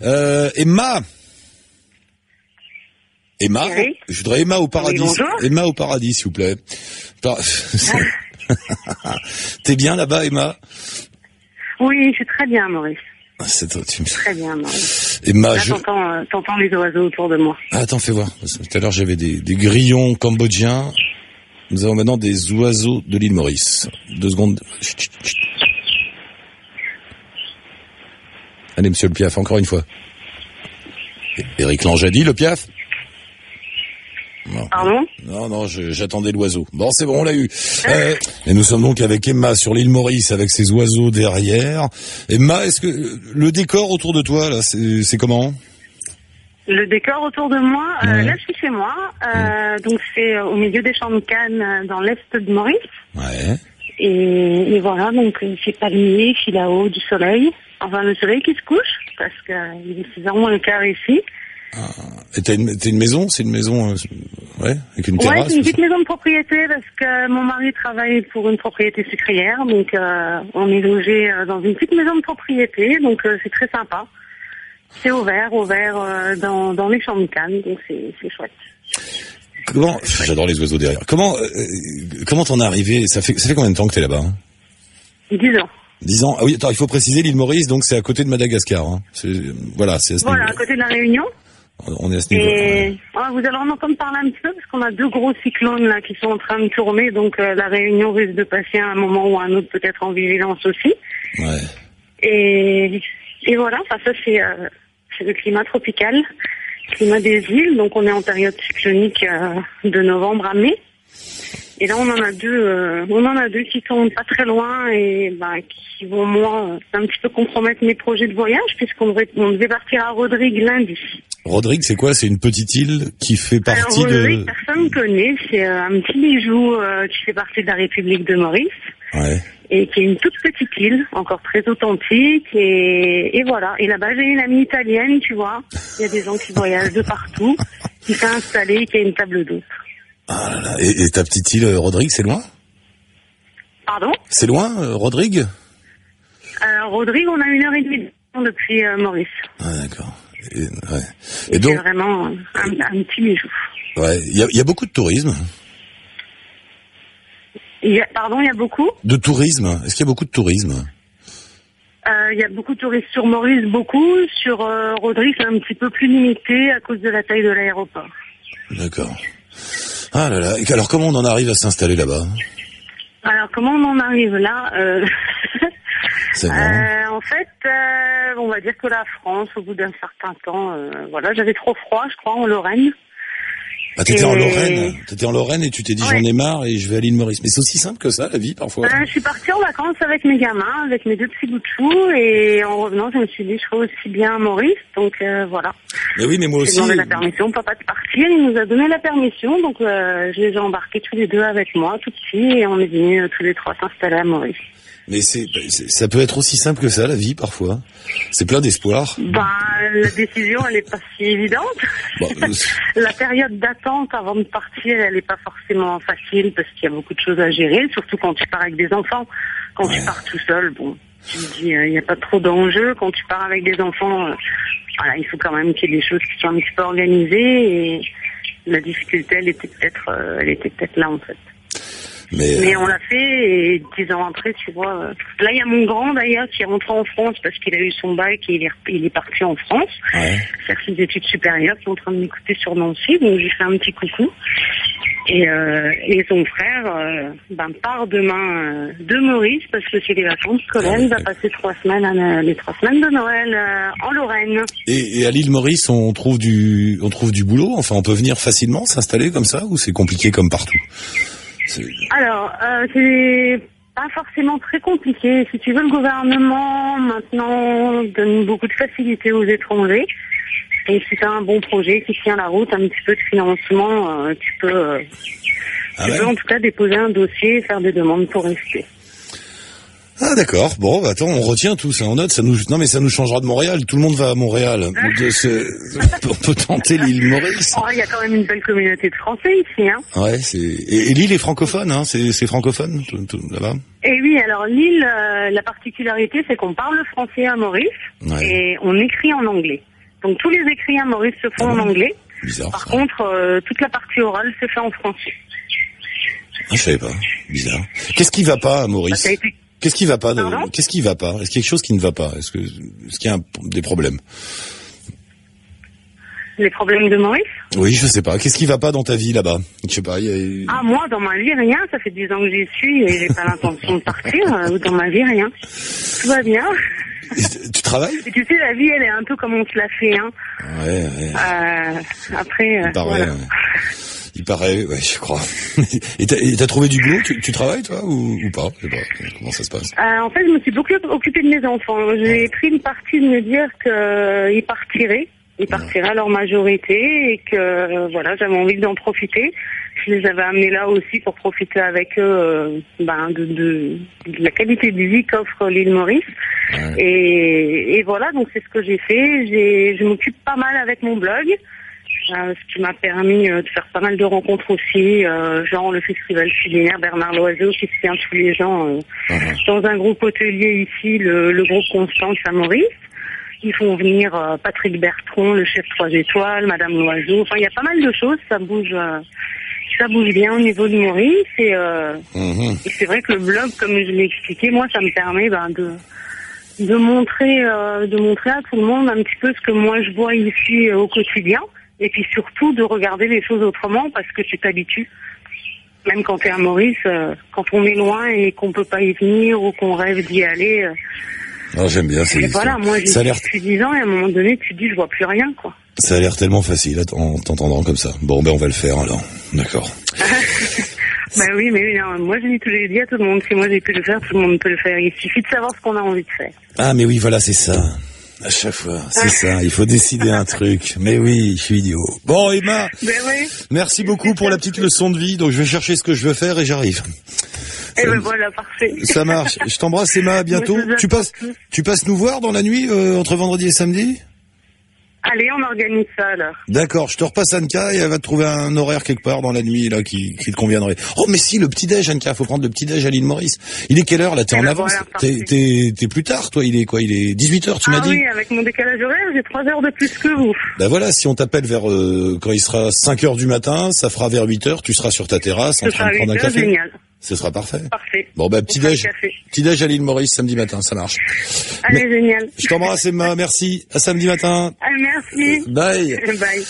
Emma. Oui. Je voudrais Emma au paradis. Oui, bonjour. Emma au paradis, s'il vous plaît. T'es bien là-bas, Emma? Oui, je suis très bien, Maurice. Très bien, Maurice. Emma, Là, t'entends les oiseaux autour de moi. Attends, fais voir. Tout à l'heure, j'avais des grillons cambodgiens. Nous avons maintenant des oiseaux de l'île Maurice. 2 secondes. Allez, monsieur le Piaf, encore une fois. Éric Lanjadi, le Piaf? Non. Pardon? Non, j'attendais l'oiseau. Bon, c'est bon, on l'a eu. Et nous sommes donc avec Emma sur l'île Maurice, avec ses oiseaux derrière. Emma, est-ce que le décor autour de toi, là, c'est comment? Le décor autour de moi, Ouais. là, je suis chez moi. Donc, c'est au milieu des champs de Cannes, dans l'est de Maurice. Ouais. Et voilà, donc, c'est palmier, fil à eau, du soleil. Enfin, le soleil qui se couche, parce que il est 6h moins le quart ici. Et t'as une maison? C'est une maison, ouais, avec une terrasse? Ouais, c'est une petite maison de propriété parce que mon mari travaille pour une propriété sucrière, donc on est logé dans une petite maison de propriété, donc c'est très sympa. C'est ouvert dans les champs de Cannes, donc c'est chouette. J'adore les oiseaux derrière. Comment t'en es arrivé? Ça fait combien de temps que t'es là-bas? 10 ans. 10 ans. Ah oui, attends, il faut préciser, l'île Maurice, donc c'est à côté de Madagascar. Hein. Voilà, c'est à ce niveau-là. À côté de la Réunion. On est à ce niveau-là. Et vous allez en entendre parler un petit peu parce qu'on a 2 gros cyclones là qui sont en train de tourner, donc la Réunion risque de passer à un moment ou à un autre peut-être en vigilance aussi. Ouais. Et voilà, ça c'est le climat tropical, climat des îles, donc on est en période cyclonique de novembre à mai. Et là, on en a deux qui sont pas très loin et qui vont, moi, un petit peu compromettre mes projets de voyage puisqu'on devait partir à Rodrigue lundi. Rodrigue, c'est quoi? C'est une petite île qui fait partie Rodrigue, personne ne connaît. C'est un petit bijou qui fait partie de la République de Maurice. Ouais. Et qui est une toute petite île, encore très authentique. Et voilà. Et là-bas, j'ai une amie italienne, tu vois. Il y a des gens qui voyagent de partout, qui s'est installée, qui a une table d'hôte. Ah là là. Et ta petite île, Rodrigue, c'est loin? Pardon? C'est loin, Rodrigue? Rodrigue, on a 1h30 depuis Maurice. Ah d'accord. Et donc, donc, c'est vraiment un petit bijou. Ouais, il y a beaucoup de tourisme. Il y a beaucoup? De tourisme. Est-ce qu'il y a beaucoup de tourisme? Il y a beaucoup de touristes sur Maurice, beaucoup. Sur Rodrigue, c'est un petit peu plus limité à cause de la taille de l'aéroport. D'accord. Ah là là. Et alors, comment on en arrive à s'installer là-bas? Alors, comment on en arrive là? C'est marrant. En fait, on va dire que la France, au bout d'un certain temps, j'avais trop froid, je crois, en Lorraine. Ah, t'étais en Lorraine et tu t'es dit j'en ai marre et je vais à l'île Maurice. Mais c'est aussi simple que ça, la vie, parfois. Je suis partie en vacances avec mes gamins, avec mes 2 petits bouts de chou, et en revenant, je me suis dit, je serais aussi bien à Maurice, donc voilà. Mais oui, mais moi aussi. J'ai demandé la permission, papa de partir, il nous a donné la permission, donc je les ai embarqués tous les 2 avec moi, tout de suite, et on est venus tous les 3 s'installer à Maurice. Mais ça peut être aussi simple que ça, la vie, parfois. C'est plein d'espoir. La décision, elle est pas si évidente. La période d'attente avant de partir, elle est pas forcément facile parce qu'il y a beaucoup de choses à gérer, surtout quand tu pars avec des enfants. Quand tu pars tout seul, tu me dis, il n'y a pas trop d'enjeux. Quand tu pars avec des enfants, il faut quand même qu'il y ait des choses qui soient un petit peu organisées et la difficulté, elle était peut-être là, en fait. Mais on l'a fait et 10 ans après, tu vois. Là, il y a mon grand d'ailleurs qui est rentré en France parce qu'il a eu son bac et il est parti en France. Ouais. Faire ses études supérieures, qui est en train de m'écouter sur Nancy, donc j'ai fait un petit coucou. Et son frère part demain de Maurice parce que c'est les vacances scolaires. Il va passer les 3 semaines de Noël en Lorraine. Et à l'île Maurice, on trouve du boulot. Enfin, on peut venir facilement s'installer comme ça ou c'est compliqué comme partout? Alors, c'est pas forcément très compliqué. Si tu veux, le gouvernement, maintenant, donne beaucoup de facilités aux étrangers. Et si tu as un bon projet qui tient la route, un petit peu de financement, tu peux en tout cas déposer un dossier et faire des demandes pour rester. Ah d'accord. Bon, bah, attends, on retient tout ça, on note. Non mais ça nous changera de Montréal. Tout le monde va à Montréal. On peut tenter l'île Maurice. Oh, il y a quand même une belle communauté de Français ici, hein. Ouais, et l'île est francophone, hein. C'est francophone là-bas. Et oui, alors l'île, la particularité, c'est qu'on parle français à Maurice et on écrit en anglais. Donc tous les écrits à Maurice se font en anglais. Bizarre. Par contre, toute la partie orale se fait en français. Ah, je savais pas. Bizarre. Qu'est-ce qui va pas à Maurice? Qu'est-ce qui va pas? Qu'est-ce qui va pas? Est-ce qu'il y a quelque chose qui ne va pas? Est-ce qu'il y a des problèmes? Les problèmes de Maurice? Oui, je sais pas. Qu'est-ce qui va pas dans ta vie là-bas? Je sais pas. Ah, moi, dans ma vie, rien. Ça fait 10 ans que j'y suis et j'ai pas l'intention de partir. Dans ma vie, rien. Tout va bien. Tu travailles? Et tu sais, la vie, elle est un peu comme on se l'a fait, hein. Ouais. Après, Il paraît, ouais, je crois. Et t'as trouvé du boulot? Tu travailles, toi, ou pas? Je sais pas. Comment ça se passe? En fait, je me suis beaucoup occupée de mes enfants. J'ai pris une partie de me dire qu'ils partiraient. Ils partiraient à leur majorité et que, voilà, j'avais envie d'en profiter. Je les avais amenés là aussi pour profiter avec eux, de la qualité de vie qu'offre l'île Maurice. Ouais. Et voilà, donc c'est ce que j'ai fait. Je m'occupe pas mal avec mon blog. Ce qui m'a permis de faire pas mal de rencontres aussi, genre le festival culinaire Bernard Loiseau qui se tient tous les gens dans un groupe hôtelier ici, le groupe Constance à Maurice. Ils font venir Patrick Bertrand, le chef 3 étoiles, Madame Loiseau. Enfin, il y a pas mal de choses, ça bouge bien au niveau de Maurice. Et c'est vrai que le blog, comme je l'ai expliqué, moi, ça me permet de montrer à tout le monde un petit peu ce que moi je vois ici au quotidien. Et puis surtout de regarder les choses autrement parce que tu t'habitues. Même quand tu es à Maurice, quand on est loin et qu'on peut pas y venir ou qu'on rêve d'y aller. Alors j'aime bien ces histoires. Voilà, moi j'ai depuis 10 ans et à un moment donné tu te dis je vois plus rien quoi. Ça a l'air tellement facile en t'entendant comme ça. Bon ben on va le faire alors. D'accord. Bah oui, mais non, moi je dis à tout le monde, si moi j'ai pu le faire, tout le monde peut le faire. Il suffit de savoir ce qu'on a envie de faire. Ah mais oui voilà c'est ça. À chaque fois, c'est ça, il faut décider un truc. Mais oui, je suis idiot. Bon, Emma, merci beaucoup pour la petite leçon de vie. Donc, je vais chercher ce que je veux faire et j'arrive. Et ben voilà, parfait. Ça marche. Je t'embrasse, Emma, à bientôt. Tu passes nous voir dans la nuit, entre vendredi et samedi? Allez, on organise ça alors. D'accord, je te repasse Anka et elle va te trouver un horaire quelque part dans la nuit là qui te conviendrait. Oh mais si, le petit-déj Anka, faut prendre le petit-déj à l'île Maurice. Il est quelle heure là? T'es en avance? Voilà, t'es plus tard toi, il est quoi? Il est 18h tu m'as dit? Ah oui, avec mon décalage horaire, j'ai 3 heures de plus que vous. Bah voilà, si on t'appelle vers quand il sera 5h du matin, ça fera vers 8h, tu seras sur ta terrasse en train de prendre un café. Génial. Ce sera parfait. Parfait. Bon bah petit-déj à l'île Maurice samedi matin, ça marche. Allez, génial. Je t'embrasse Emma, merci. À samedi matin. Merci. Bye. Bye.